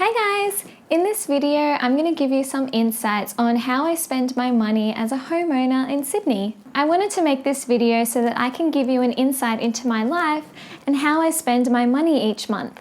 Hey guys! In this video, I'm going to give you some insights on how I spend my money as a homeowner in Sydney. I wanted to make this video so that I can give you an insight into my life and how I spend my money each month.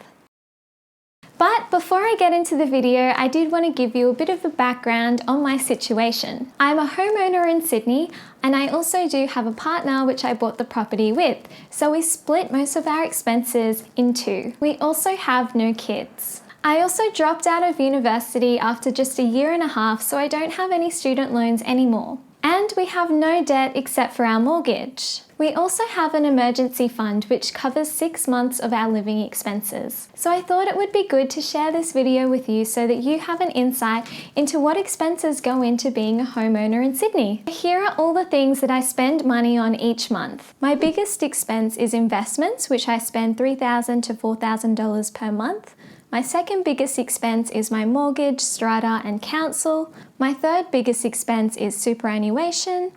But before I get into the video, I did want to give you a bit of a background on my situation. I'm a homeowner in Sydney and I also do have a partner which I bought the property with, so we split most of our expenses in two. We also have no kids. I also dropped out of university after just a year and a half, so I don't have any student loans anymore. And we have no debt except for our mortgage. We also have an emergency fund which covers 6 months of our living expenses. So I thought it would be good to share this video with you so that you have an insight into what expenses go into being a homeowner in Sydney. Here are all the things that I spend money on each month. My biggest expense is investments, which I spend $3,000 to $4,000 per month. My second biggest expense is my mortgage, strata and council. My third biggest expense is superannuation,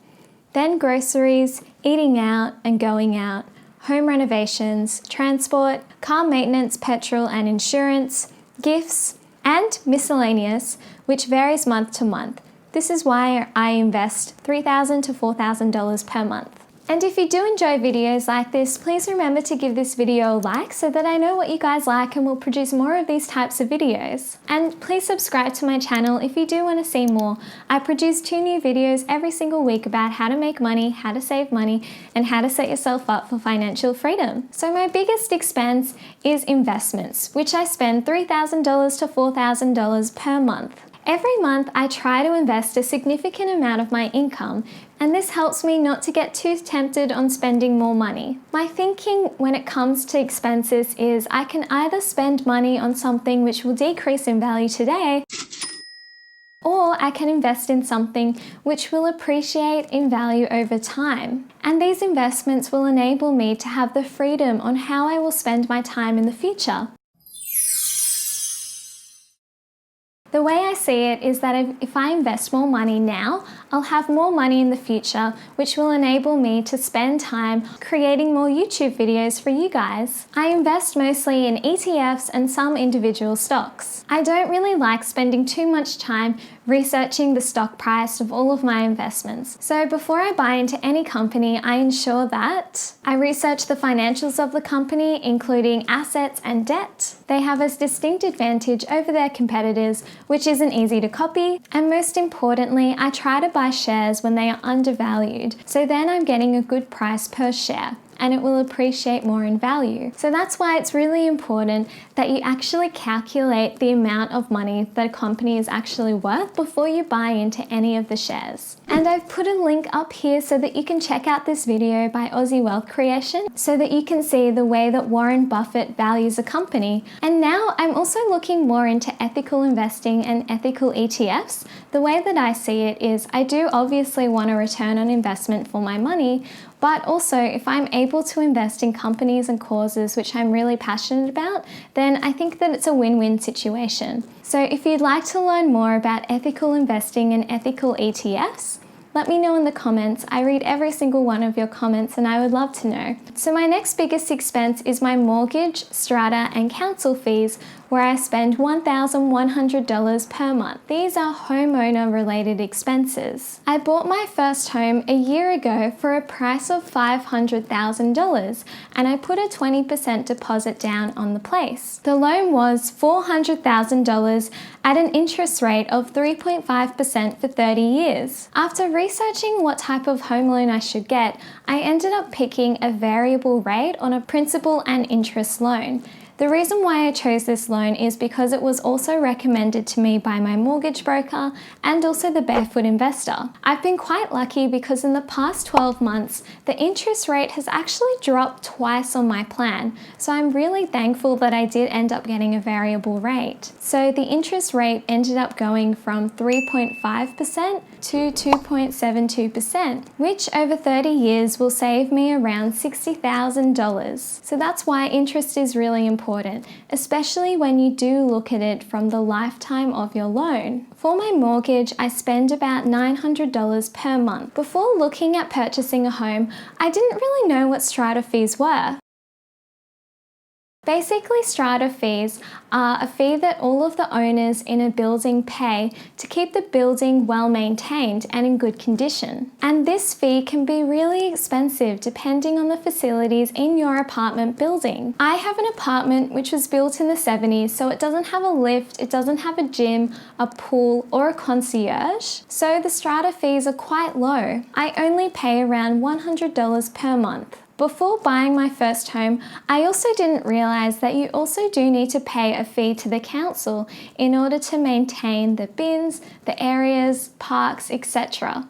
then groceries, eating out and going out, home renovations, transport, car maintenance, petrol and insurance, gifts, and miscellaneous, which varies month to month. This is why I invest $3,000 to $4,000 per month. And if you do enjoy videos like this, please remember to give this video a like so that I know what you guys like and will produce more of these types of videos. And please subscribe to my channel if you do want to see more. I produce 2 new videos every single week about how to make money, how to save money, and how to set yourself up for financial freedom. So my biggest expense is investments, which I spend $3,000 to $4,000 per month. Every month, I try to invest a significant amount of my income, and this helps me not to get too tempted on spending more money. My thinking when it comes to expenses is I can either spend money on something which will decrease in value today, or I can invest in something which will appreciate in value over time. And these investments will enable me to have the freedom on how I will spend my time in the future. The way I see it is that if I invest more money now, I'll have more money in the future, which will enable me to spend time creating more YouTube videos for you guys. I invest mostly in ETFs and some individual stocks. I don't really like spending too much time researching the stock price of all of my investments. So before I buy into any company, I ensure that I research the financials of the company, including assets and debt. They have a distinct advantage over their competitors, which isn't easy to copy. And most importantly, I try to buy shares when they are undervalued. So then I'm getting a good price per share, and it will appreciate more in value. So that's why it's really important that you actually calculate the amount of money that a company is actually worth before you buy into any of the shares. And I've put a link up here so that you can check out this video by Aussie Wealth Creation so that you can see the way that Warren Buffett values a company. And now I'm also looking more into ethical investing and ethical ETFs. The way that I see it is I do obviously want a return on investment for my money, but also if I'm able to invest in companies and causes which I'm really passionate about, then I think that it's a win-win situation. So if you'd like to learn more about ethical investing and ethical ETFs, let me know in the comments. I read every single one of your comments and I would love to know. So my next biggest expense is my mortgage, strata and council fees, where I spend $1,100 per month. These are homeowner related expenses. I bought my first home a year ago for a price of $500,000 and I put a 20% deposit down on the place. The loan was $400,000 at an interest rate of 3.5% for 30 years. After researching what type of home loan I should get, I ended up picking a variable rate on a principal and interest loan. The reason why I chose this loan is because it was also recommended to me by my mortgage broker and also the Barefoot Investor. I've been quite lucky because in the past 12 months, the interest rate has actually dropped twice on my plan. So I'm really thankful that I did end up getting a variable rate. So the interest rate ended up going from 3.5% to 2.72%, which over 30 years will save me around $60,000. So that's why interest is really important, especially when you do look at it from the lifetime of your loan. For my mortgage, I spend about $900 per month. Before looking at purchasing a home, I didn't really know what strata fees were. Basically, strata fees are a fee that all of the owners in a building pay to keep the building well maintained and in good condition. And this fee can be really expensive depending on the facilities in your apartment building. I have an apartment which was built in the 70s, so it doesn't have a lift, it doesn't have a gym, a pool, or a concierge. So the strata fees are quite low. I only pay around $100 per month. Before buying my first home, I also didn't realise that you also do need to pay a fee to the council in order to maintain the bins, the areas, parks, etc.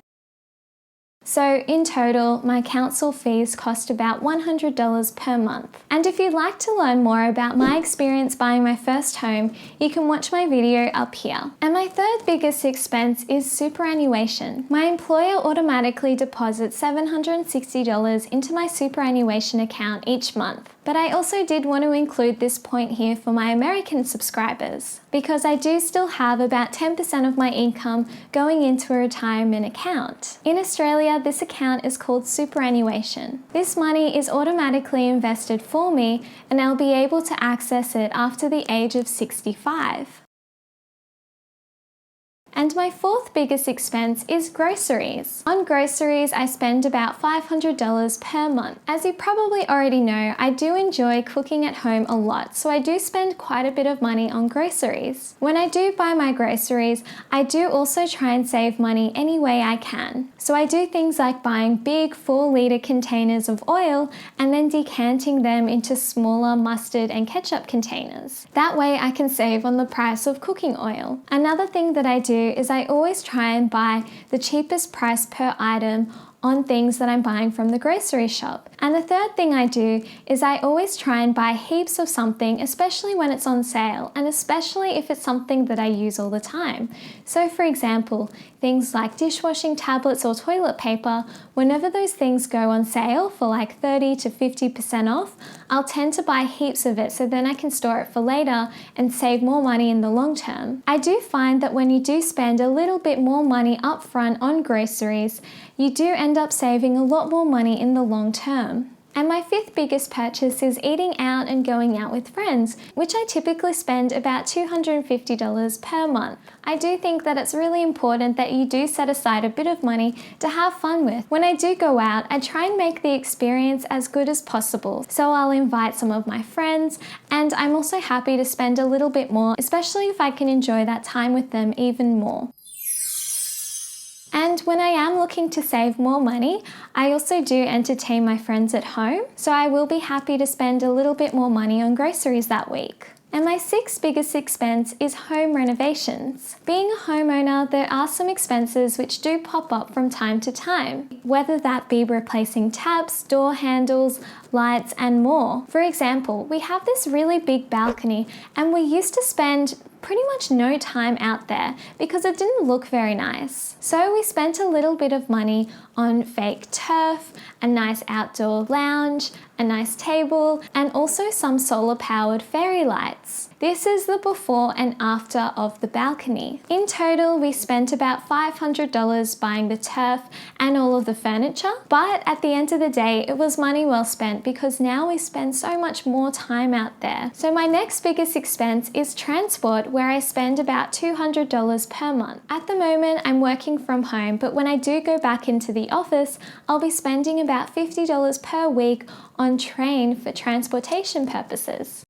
So in total, my council fees cost about $100 per month. And if you'd like to learn more about my experience buying my first home, you can watch my video up here. And my third biggest expense is superannuation. My employer automatically deposits $760 into my superannuation account each month. But I also did want to include this point here for my American subscribers, because I do still have about 10% of my income going into a retirement account. In Australia, this account is called superannuation. This money is automatically invested for me and I'll be able to access it after the age of 65. And my fourth biggest expense is groceries. On groceries, I spend about $500 per month. As you probably already know, I do enjoy cooking at home a lot, so I do spend quite a bit of money on groceries. When I do buy my groceries, I do also try and save money any way I can. So I do things like buying big 4-litre containers of oil and then decanting them into smaller mustard and ketchup containers. That way I can save on the price of cooking oil. Another thing that I do is I always try and buy the cheapest price per item on things that I'm buying from the grocery shop. And the third thing I do is I always try and buy heaps of something, especially when it's on sale, and especially if it's something that I use all the time. So for example, things like dishwashing tablets or toilet paper, whenever those things go on sale for like 30 to 50% off, I'll tend to buy heaps of it so then I can store it for later and save more money in the long term. I do find that when you do spend a little bit more money up front on groceries, you do end up saving a lot more money in the long term. And my fifth biggest purchase is eating out and going out with friends, which I typically spend about $250 per month. I do think that it's really important that you do set aside a bit of money to have fun with. When I do go out, I try and make the experience as good as possible. So I'll invite some of my friends, and I'm also happy to spend a little bit more, especially if I can enjoy that time with them even more. And when I am looking to save more money, I also do entertain my friends at home, so I will be happy to spend a little bit more money on groceries that week. And my sixth biggest expense is home renovations. Being a homeowner, there are some expenses which do pop up from time to time, whether that be replacing taps, door handles, lights, and more. For example, we have this really big balcony and we used to spend pretty much no time out there because it didn't look very nice. So we spent a little bit of money on fake turf, a nice outdoor lounge, a nice table, and also some solar-powered fairy lights. This is the before and after of the balcony. In total, we spent about $500 buying the turf and all of the furniture, but at the end of the day, it was money well spent because now we spend so much more time out there. So my next biggest expense is transport, where I spend about $200 per month. At the moment, I'm working from home, but when I do go back into the office, I'll be spending about $50 per week on train for transportation purposes.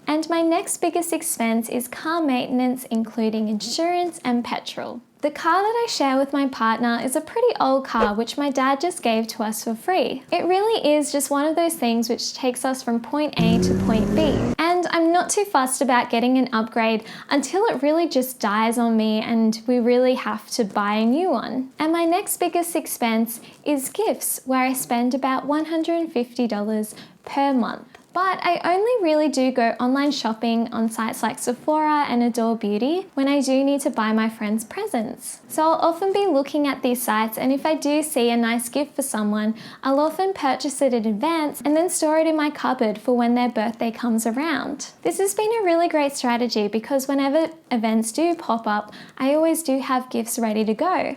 And my next biggest expense is car maintenance, including insurance and petrol. The car that I share with my partner is a pretty old car which my dad just gave to us for free. It really is just one of those things which takes us from point A to point B. And I'm not too fussed about getting an upgrade until it really just dies on me and we really have to buy a new one. And my next biggest expense is gifts, where I spend about $150 per month. But I only really do go online shopping on sites like Sephora and Adore Beauty when I do need to buy my friends presents. So I'll often be looking at these sites, and if I do see a nice gift for someone, I'll often purchase it in advance and then store it in my cupboard for when their birthday comes around. This has been a really great strategy because whenever events do pop up, I always do have gifts ready to go.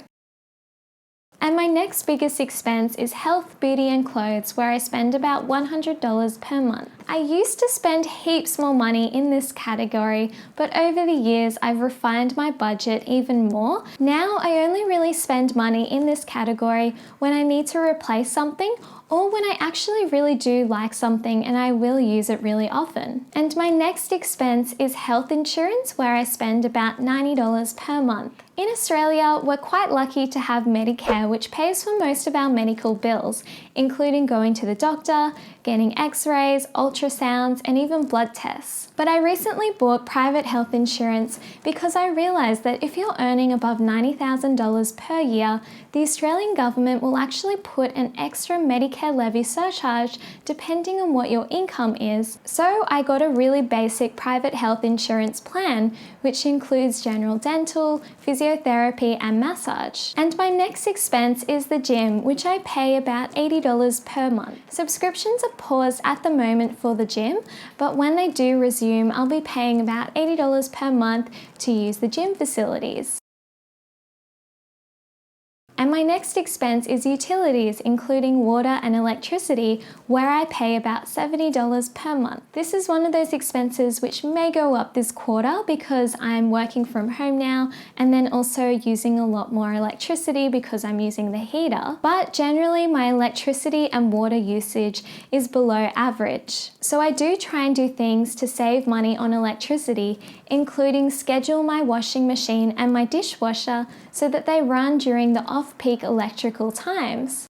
And my next biggest expense is health, beauty and clothes, where I spend about $100 per month. I used to spend heaps more money in this category, but over the years I've refined my budget even more. Now I only really spend money in this category when I need to replace something or when I actually really do like something and I will use it really often. And my next expense is health insurance, where I spend about $90 per month. In Australia, we're quite lucky to have Medicare, which pays for most of our medical bills, including going to the doctor, getting x-rays, ultrasounds, and even blood tests. But I recently bought private health insurance because I realised that if you're earning above $90,000 per year, the Australian government will actually put an extra Medicare levy surcharge depending on what your income is. So I got a really basic private health insurance plan, which includes general dental, physiotherapy and massage. And my next expense is the gym, which I pay about $80 per month. Subscriptions are paused at the moment for the gym, but when they do resume, I'll be paying about $80 per month to use the gym facilities. And my next expense is utilities, including water and electricity, where I pay about $70 per month. This is one of those expenses which may go up this quarter because I'm working from home now and then also using a lot more electricity because I'm using the heater. But generally my electricity and water usage is below average. So I do try and do things to save money on electricity, including schedule my washing machine and my dishwasher so that they run during the off-peak electrical times.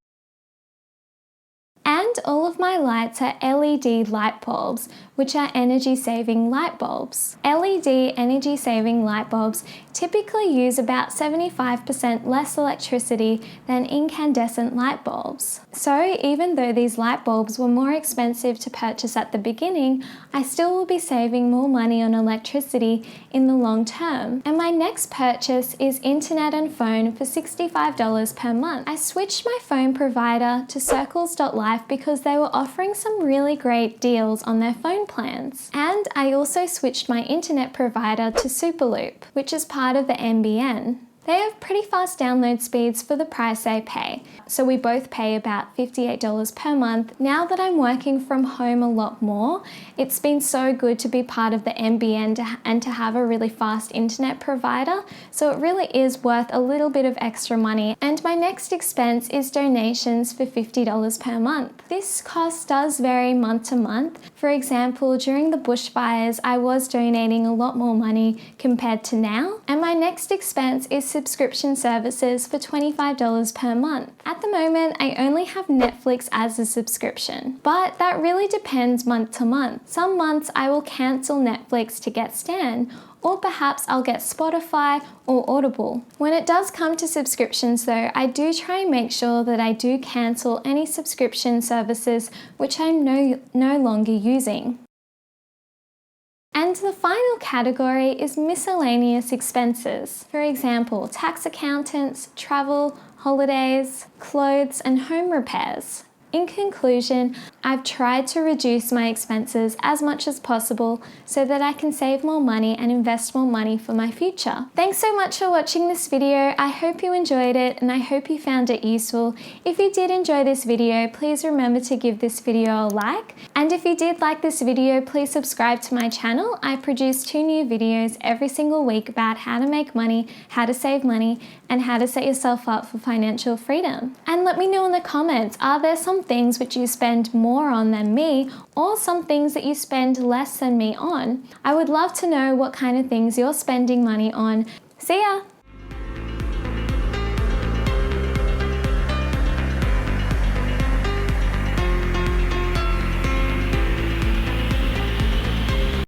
And all of my lights are LED light bulbs, which are energy-saving light bulbs. LED energy-saving light bulbs typically use about 75% less electricity than incandescent light bulbs. So even though these light bulbs were more expensive to purchase at the beginning, I still will be saving more money on electricity in the long term. And my next purchase is internet and phone for $65 per month. I switched my phone provider to Circles.life because they were offering some really great deals on their phone plans. And I also switched my internet provider to Superloop, which is part of the NBN. They have pretty fast download speeds for the price I pay, so we both pay about $58 per month. Now that I'm working from home a lot more, it's been so good to be part of the NBN and to have a really fast internet provider, so it really is worth a little bit of extra money. And my next expense is donations for $50 per month. This cost does vary month to month. For example, during the bushfires, I was donating a lot more money compared to now. And my next expense is subscription services for $25 per month. At the moment, I only have Netflix as a subscription, but that really depends month to month. Some months I will cancel Netflix to get Stan, or perhaps I'll get Spotify or Audible. When it does come to subscriptions though, I do try and make sure that I do cancel any subscription services which I'm no longer using. And the final category is miscellaneous expenses. For example, tax accountants, travel, holidays, clothes, and home repairs. In conclusion, I've tried to reduce my expenses as much as possible so that I can save more money and invest more money for my future. Thanks so much for watching this video. I hope you enjoyed it and I hope you found it useful. If you did enjoy this video, please remember to give this video a like. And if you did like this video, please subscribe to my channel. I produce 2 new videos every single week about how to make money, how to save money, and how to set yourself up for financial freedom. And let me know in the comments, are there some things which you spend more on than me, or some things that you spend less than me on? I would love to know what kind of things you're spending money on. See ya!